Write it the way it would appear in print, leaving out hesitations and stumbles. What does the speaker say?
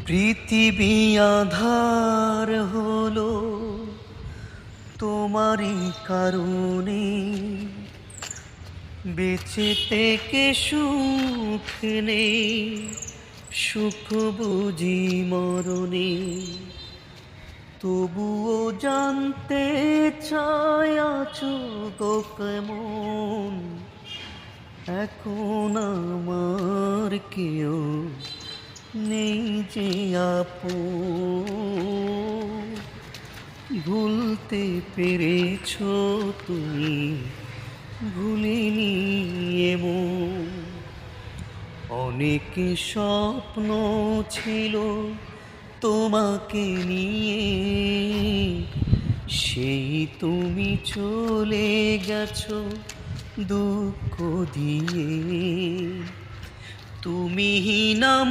পৃথিবী আধার হলো তোমারই কারণে, বেঁচে থেকে সুখ নেই, সুখ বুঝি মরণে। তবুও জানতে চাই আছো গো কেমন, এখন আমার কেউ নেই যে আপন। ভুলতে পেরেছো তুমি, ভুলিনি এমন। অনেক স্বপ্ন ছিল তোমাকে নিয়ে, সেই তুমি চলে গেছো দুঃখ দিয়ে। তুমি নাম